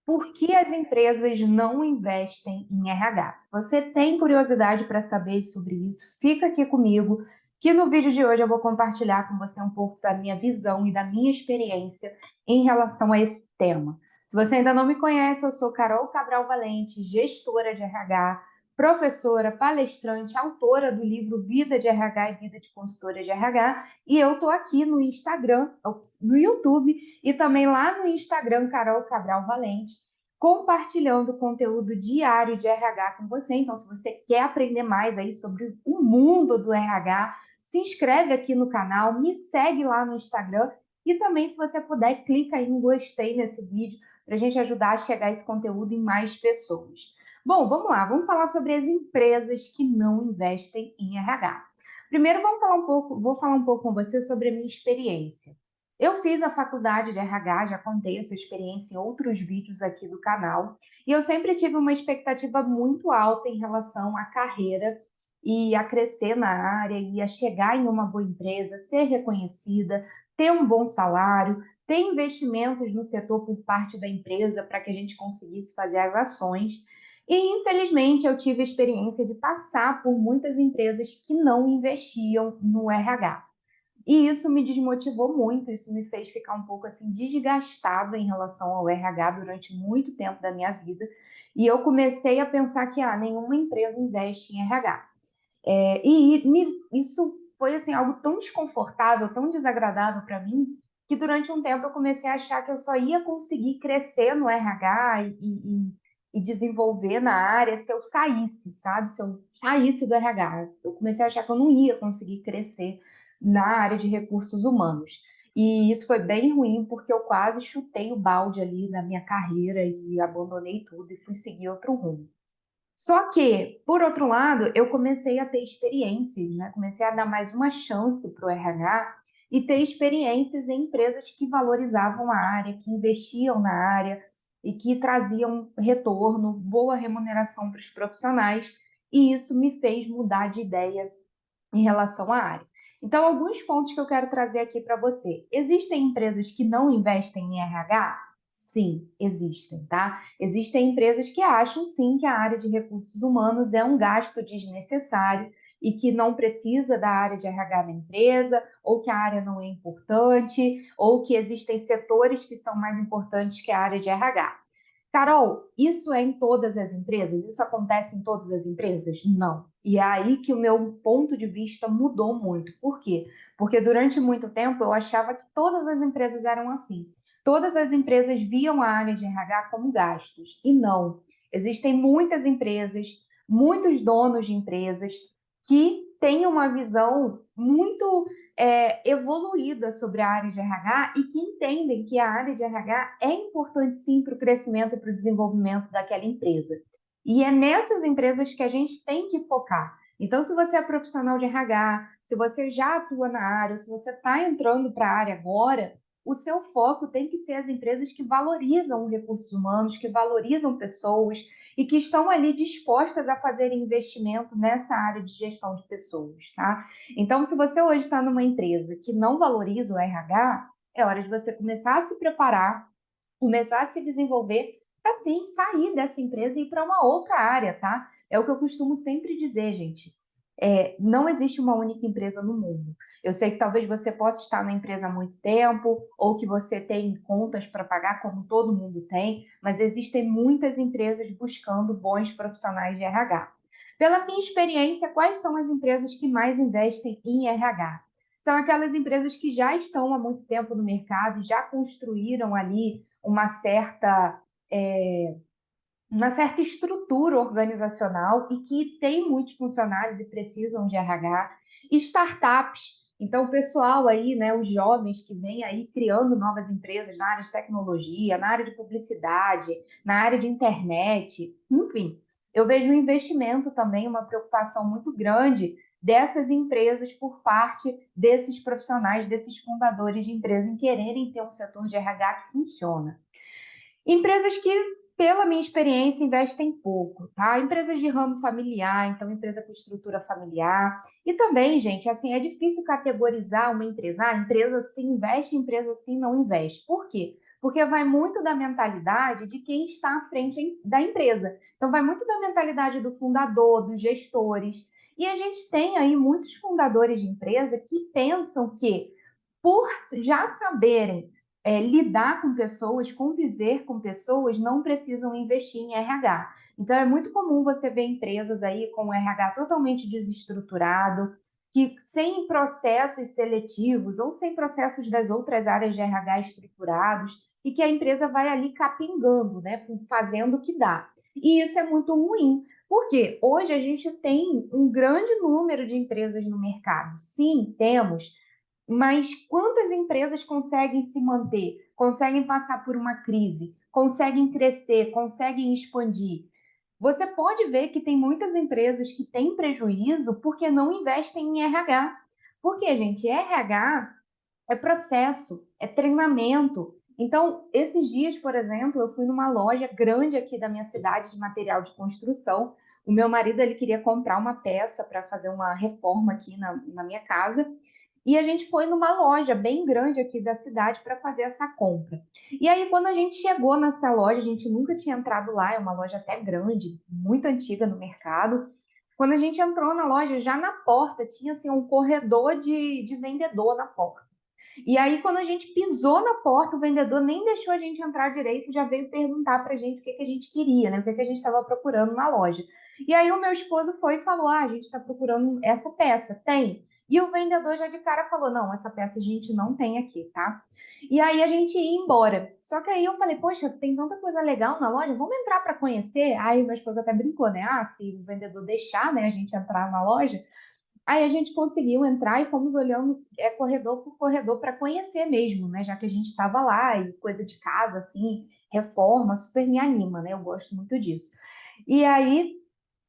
Por que as empresas não investem em RH? Se você tem curiosidade para saber sobre isso, fica aqui comigo, que no vídeo de hoje eu vou compartilhar com você um pouco da minha visão e da minha experiência em relação a esse tema. Se você ainda não me conhece, eu sou Carol Cabral Valente, gestora de RH, professora, palestrante, autora do livro Vida de RH e Vida de Consultora de RH, e eu estou aqui no Instagram, no YouTube e também lá no Instagram, Carol Cabral Valente, compartilhando conteúdo diário de RH com você. Então, se você quer aprender mais aí sobre o mundo do RH, se inscreve aqui no canal, me segue lá no Instagram e também, se você puder, clica aí em gostei nesse vídeo para a gente ajudar a chegar esse conteúdo em mais pessoas. Bom, vamos lá, vamos falar sobre as empresas que não investem em RH. Primeiro, vou falar um pouco com você sobre a minha experiência. Eu fiz a faculdade de RH, já contei essa experiência em outros vídeos aqui do canal, e eu sempre tive uma expectativa muito alta em relação à carreira e a crescer na área e a chegar em uma boa empresa, ser reconhecida, ter um bom salário, ter investimentos no setor por parte da empresa para que a gente conseguisse fazer as ações. E, infelizmente, eu tive a experiência de passar por muitas empresas que não investiam no RH. E isso me desmotivou muito, isso me fez ficar um pouco assim desgastada em relação ao RH durante muito tempo da minha vida. E eu comecei a pensar que nenhuma empresa investe em RH. Isso foi assim algo tão desconfortável, tão desagradável para mim, que durante um tempo eu comecei a achar que eu só ia conseguir crescer no RH e desenvolver na área se eu saísse, sabe? Se eu saísse do RH. Eu comecei a achar que eu não ia conseguir crescer na área de recursos humanos. E isso foi bem ruim, porque eu quase chutei o balde ali na minha carreira e abandonei tudo e fui seguir outro rumo. Só que, por outro lado, eu comecei a ter experiências, né? Comecei a dar mais uma chance para o RH e ter experiências em empresas que valorizavam a área, que investiam na área e que traziam retorno, boa remuneração para os profissionais, e isso me fez mudar de ideia em relação à área. Então, alguns pontos que eu quero trazer aqui para você. Existem empresas que não investem em RH? Sim, existem, tá? Existem empresas que acham sim que a área de recursos humanos é um gasto desnecessário e que não precisa da área de RH na empresa, ou que a área não é importante, ou que existem setores que são mais importantes que a área de RH. Carol, isso é em todas as empresas? Isso acontece em todas as empresas? Não. E é aí que o meu ponto de vista mudou muito. Por quê? Porque durante muito tempo eu achava que todas as empresas eram assim. Todas as empresas viam a área de RH como gastos. E não. Existem muitas empresas, muitos donos de empresas que têm uma visão muito evoluída sobre a área de RH e que entendem que a área de RH é importante sim para o crescimento e para o desenvolvimento daquela empresa. E é nessas empresas que a gente tem que focar. Então, se você é profissional de RH, se você já atua na área, se você está entrando para a área agora, o seu foco tem que ser as empresas que valorizam recursos humanos, que valorizam pessoas e que estão ali dispostas a fazer investimento nessa área de gestão de pessoas, tá? Então, se você hoje está numa empresa que não valoriza o RH, é hora de você começar a se preparar, começar a se desenvolver para sim sair dessa empresa e ir para uma outra área, tá? É o que eu costumo sempre dizer, gente. Não existe uma única empresa no mundo. Eu sei que talvez você possa estar na empresa há muito tempo, ou que você tem contas para pagar, como todo mundo tem, mas existem muitas empresas buscando bons profissionais de RH. Pela minha experiência, quais são as empresas que mais investem em RH? São aquelas empresas que já estão há muito tempo no mercado, já construíram ali é, uma certa estrutura organizacional e que tem muitos funcionários e precisam de RH. Startups, então o pessoal aí, né, os jovens que vêm aí criando novas empresas na área de tecnologia, na área de publicidade, na área de internet, enfim. Eu vejo um investimento também, uma preocupação muito grande dessas empresas por parte desses profissionais, desses fundadores de empresa em quererem ter um setor de RH que funciona. Empresas que, pela minha experiência, investem pouco, tá? Empresas de ramo familiar, então empresa com estrutura familiar. E também, gente, assim, é difícil categorizar uma empresa. Empresa sim investe, empresa sim não investe. Por quê? porque vai muito da mentalidade de quem está à frente da empresa. Então, vai muito da mentalidade do fundador, dos gestores. E a gente tem aí muitos fundadores de empresa que pensam que, por já saberem lidar com pessoas, conviver com pessoas, não precisam investir em RH. Então, é muito comum você ver empresas aí com o RH totalmente desestruturado, que sem processos seletivos ou sem processos das outras áreas de RH estruturados, e que a empresa vai ali capingando, né, fazendo o que dá. E isso é muito ruim, porque hoje a gente tem um grande número de empresas no mercado. Sim, temos, mas quantas empresas conseguem se manter, conseguem passar por uma crise, conseguem crescer, conseguem expandir? Você pode ver que tem muitas empresas que têm prejuízo porque não investem em RH. Porque, gente, RH é processo, é treinamento. Então, esses dias, por exemplo, eu fui numa loja grande aqui da minha cidade de material de construção. O meu marido ele queria comprar uma peça para fazer uma reforma aqui na minha casa. E a gente foi numa loja bem grande aqui da cidade para fazer essa compra. E aí, quando a gente chegou nessa loja, a gente nunca tinha entrado lá, é uma loja até grande, muito antiga no mercado. Quando a gente entrou na loja, já na porta tinha assim, um corredor de vendedor na porta. E aí, quando a gente pisou na porta, o vendedor nem deixou a gente entrar direito, já veio perguntar para a gente o que, que a gente queria, né? O que, que a gente estava procurando na loja. E aí, o meu esposo foi e falou: Ah, a gente está procurando essa peça, tem? E o vendedor já de cara falou: Não, essa peça a gente não tem aqui, tá? E aí a gente ia embora. Só que aí eu falei: Poxa, tem tanta coisa legal na loja, vamos entrar para conhecer? Aí meu esposo até brincou, né? Ah, se o vendedor deixar, né, a gente entrar na loja. Aí a gente conseguiu entrar e fomos olhando corredor por corredor para conhecer mesmo, né? Já que a gente estava lá e coisa de casa, assim, reforma, super me anima, né? Eu gosto muito disso. E aí,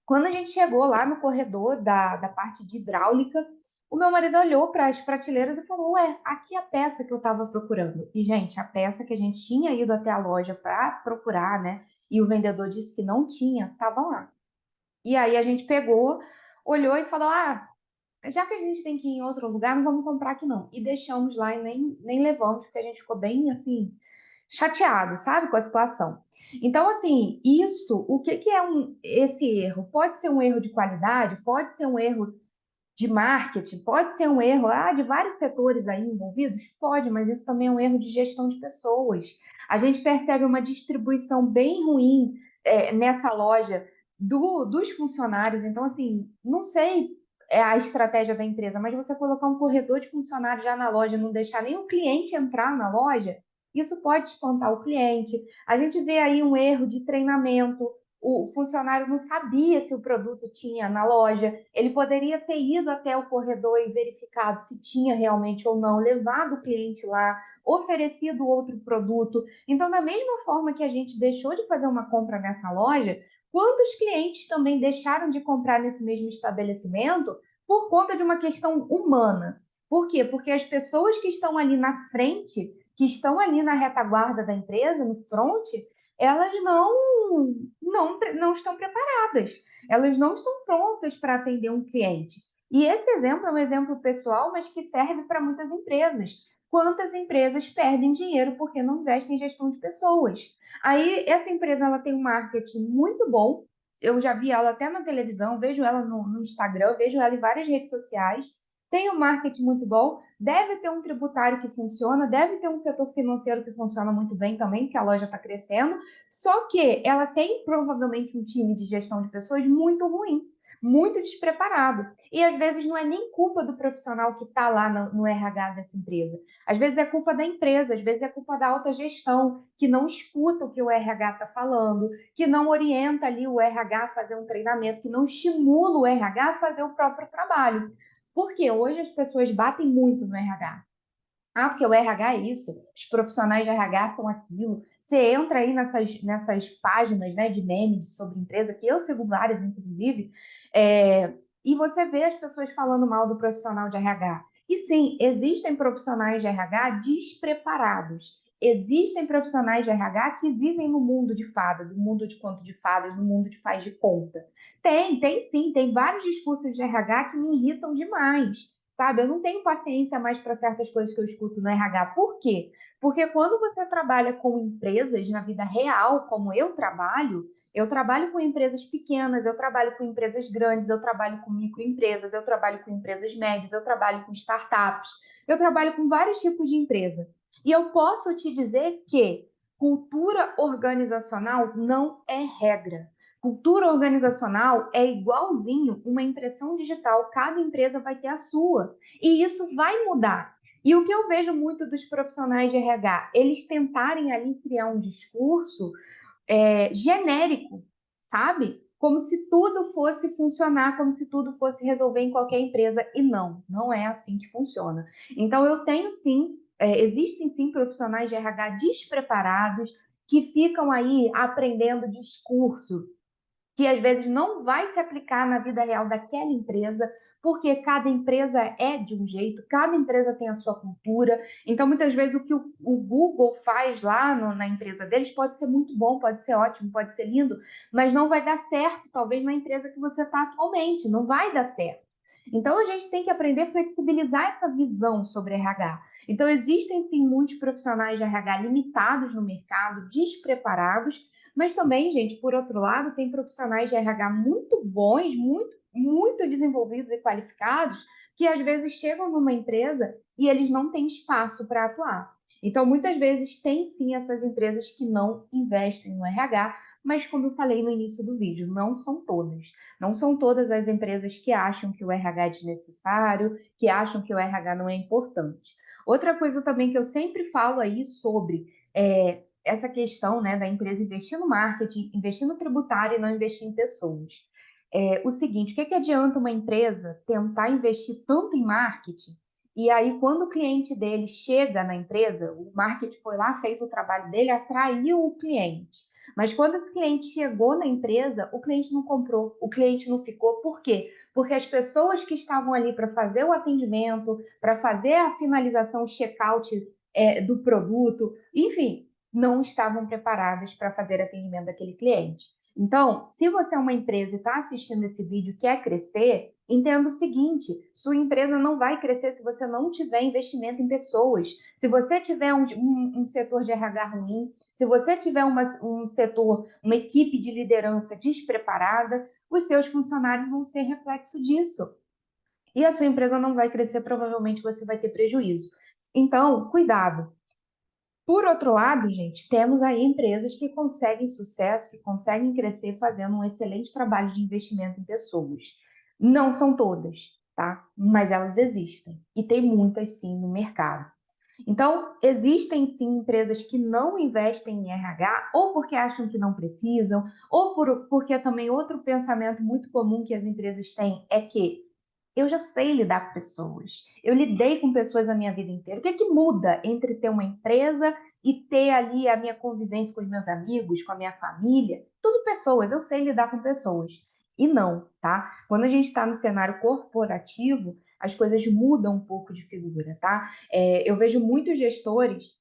quando a gente chegou lá no corredor da parte de hidráulica, o meu marido olhou para as prateleiras e falou: Ué, aqui é a peça que eu estava procurando. E, gente, a peça que a gente tinha ido até a loja para procurar, né? E o vendedor disse que não tinha, estava lá. E aí a gente pegou, olhou e falou: Ah, já que a gente tem que ir em outro lugar, não vamos comprar aqui não. E deixamos lá e nem levamos, porque a gente ficou bem, assim, chateado, sabe, com a situação. Então, assim, isso, o que que é esse erro? Pode ser um erro de qualidade, pode ser um erro de marketing, pode ser um erro de vários setores aí envolvidos? Pode, mas isso também é um erro de gestão de pessoas. A gente percebe uma distribuição bem ruim nessa loja dos funcionários. Então, assim, não sei a estratégia da empresa, mas você colocar um corredor de funcionários já na loja, não deixar nem o cliente entrar na loja, isso pode espantar o cliente. A gente vê aí um erro de treinamento, o funcionário não sabia se o produto tinha na loja, ele poderia ter ido até o corredor e verificado se tinha realmente ou não, levado o cliente lá, oferecido outro produto. Então, da mesma forma que a gente deixou de fazer uma compra nessa loja, quantos clientes também deixaram de comprar nesse mesmo estabelecimento por conta de uma questão humana? Por quê? Porque as pessoas que estão ali na frente, que estão ali na retaguarda da empresa, no front, elas não estão preparadas, elas não estão prontas para atender um cliente. E esse exemplo é um exemplo pessoal, mas que serve para muitas empresas. Quantas empresas perdem dinheiro porque não investem em gestão de pessoas? Aí essa empresa ela tem um marketing muito bom. Eu já vi ela até na televisão, vejo ela no Instagram, vejo ela em várias redes sociais. Tem um marketing muito bom, deve ter um tributário que funciona, deve ter um setor financeiro que funciona muito bem também, que a loja está crescendo. Só que ela tem provavelmente um time de gestão de pessoas muito ruim, muito despreparado. E às vezes não é nem culpa do profissional que está lá no RH dessa empresa. Às vezes é culpa da empresa, às vezes é culpa da alta gestão, que não escuta o que o RH está falando, que não orienta ali o RH a fazer um treinamento, que não estimula o RH a fazer o próprio trabalho. Porque hoje as pessoas batem muito no RH. Ah, porque o RH é isso, os profissionais de RH são aquilo. Você entra aí nessas páginas, né, de memes sobre empresa, que eu sigo várias, inclusive, e você vê as pessoas falando mal do profissional de RH. E sim, existem profissionais de RH despreparados. Existem profissionais de RH que vivem no mundo de fada, do mundo de conto de fadas, no mundo de faz de conta. Tem sim, tem vários discursos de RH que me irritam demais, sabe? Eu não tenho paciência mais para certas coisas que eu escuto no RH. Por quê? Porque quando você trabalha com empresas na vida real, como eu trabalho com empresas pequenas, eu trabalho com empresas grandes, eu trabalho com microempresas, eu trabalho com empresas médias, eu trabalho com startups, eu trabalho com vários tipos de empresa. E eu posso te dizer que cultura organizacional não é regra. Cultura organizacional é igualzinho uma impressão digital, cada empresa vai ter a sua. E isso vai mudar. E o que eu vejo muito dos profissionais de RH, eles tentarem ali criar um discurso genérico, sabe? Como se tudo fosse funcionar, como se tudo fosse resolver em qualquer empresa. E não, não é assim que funciona. Então, eu tenho sim, existem sim profissionais de RH despreparados que ficam aí aprendendo discurso, que às vezes não vai se aplicar na vida real daquela empresa, porque cada empresa é de um jeito, cada empresa tem a sua cultura. Então, muitas vezes, o que o Google faz lá na empresa deles pode ser muito bom, pode ser ótimo, pode ser lindo, mas não vai dar certo, talvez, na empresa que você está atualmente, não vai dar certo. Então, a gente tem que aprender a flexibilizar essa visão sobre RH. Então, existem sim muitos profissionais de RH limitados no mercado, despreparados, mas também, gente, por outro lado, tem profissionais de RH muito bons, muito desenvolvidos e qualificados, que às vezes chegam numa empresa e eles não têm espaço para atuar. Então, muitas vezes, tem sim essas empresas que não investem no RH, mas como eu falei no início do vídeo, não são todas. Não são todas as empresas que acham que o RH é desnecessário, que acham que o RH não é importante. Outra coisa também que eu sempre falo aí sobre essa questão, né, da empresa investir no marketing, investir no tributário e não investir em pessoas. O seguinte, o que adianta uma empresa tentar investir tanto em marketing e aí quando o cliente dele chega na empresa, o marketing foi lá, fez o trabalho dele, atraiu o cliente. Mas quando esse cliente chegou na empresa, o cliente não comprou, o cliente não ficou. Por quê? Porque as pessoas que estavam ali para fazer o atendimento, para fazer a finalização, o check-out do produto, enfim, não estavam preparadas para fazer atendimento daquele cliente. Então, se você é uma empresa e está assistindo esse vídeo e quer crescer, entenda o seguinte: sua empresa não vai crescer se você não tiver investimento em pessoas. Se você tiver um setor de RH ruim, se você tiver um setor, uma equipe de liderança despreparada, os seus funcionários vão ser reflexo disso. E a sua empresa não vai crescer, provavelmente você vai ter prejuízo. Então, cuidado. Por outro lado, gente, temos aí empresas que conseguem sucesso, que conseguem crescer fazendo um excelente trabalho de investimento em pessoas. Não são todas, tá? Mas elas existem. E tem muitas sim no mercado. Então, existem sim empresas que não investem em RH, ou porque acham que não precisam, ou porque também outro pensamento muito comum que as empresas têm é que eu já sei lidar com pessoas. Eu lidei com pessoas a minha vida inteira. O que é que muda entre ter uma empresa e ter ali a minha convivência com os meus amigos, com a minha família? Tudo pessoas, eu sei lidar com pessoas. E não, tá? Quando a gente está no cenário corporativo, as coisas mudam um pouco de figura, tá? Eu vejo muitos gestores,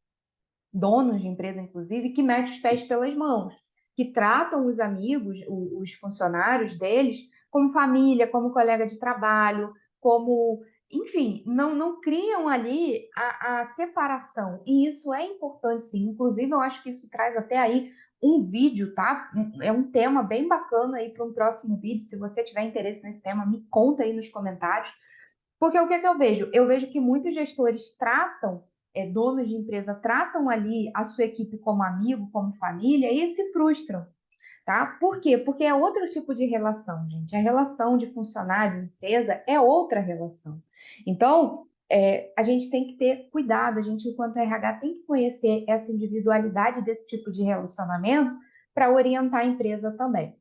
donos de empresa inclusive, que metem os pés pelas mãos, que tratam os amigos, os funcionários deles, como família, como colega de trabalho, como, enfim, não criam ali a separação. E isso é importante, sim. Inclusive, eu acho que isso traz até aí um vídeo, tá? É um tema bem bacana aí para um próximo vídeo. Se você tiver interesse nesse tema, me conta aí nos comentários. Porque o que é que eu vejo? Eu vejo que muitos gestores tratam, donos de empresa, tratam ali a sua equipe como amigo, como família, e eles se frustram, tá? Por quê? Porque é outro tipo de relação, gente. A relação de funcionário e empresa é outra relação. Então, a gente tem que ter cuidado, a gente, enquanto RH, tem que conhecer essa individualidade desse tipo de relacionamento para orientar a empresa também.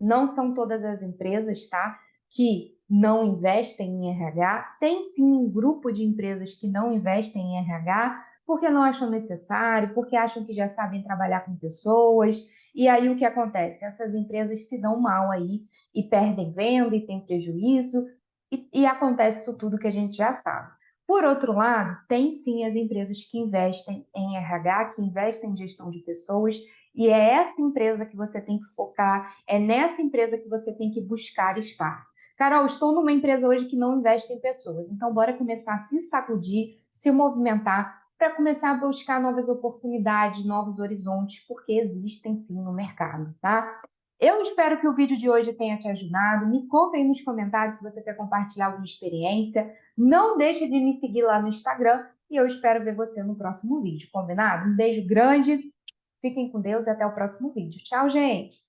Não são todas as empresas, tá, que não investem em RH. Tem sim um grupo de empresas que não investem em RH porque não acham necessário, porque acham que já sabem trabalhar com pessoas. E aí o que acontece? Essas empresas se dão mal aí e perdem venda e têm prejuízo e acontece isso tudo que a gente já sabe. Por outro lado, tem sim as empresas que investem em RH, que investem em gestão de pessoas, e é essa empresa que você tem que focar, é nessa empresa que você tem que buscar estar. Carol, estou numa empresa hoje que não investe em pessoas, então bora começar a se sacudir, se movimentar para começar a buscar novas oportunidades, novos horizontes, porque existem sim no mercado, tá? Eu espero que o vídeo de hoje tenha te ajudado. Me conta aí nos comentários se você quer compartilhar alguma experiência. Não deixe de me seguir lá no Instagram e eu espero ver você no próximo vídeo, combinado? Um beijo grande, fiquem com Deus e até o próximo vídeo. Tchau, gente!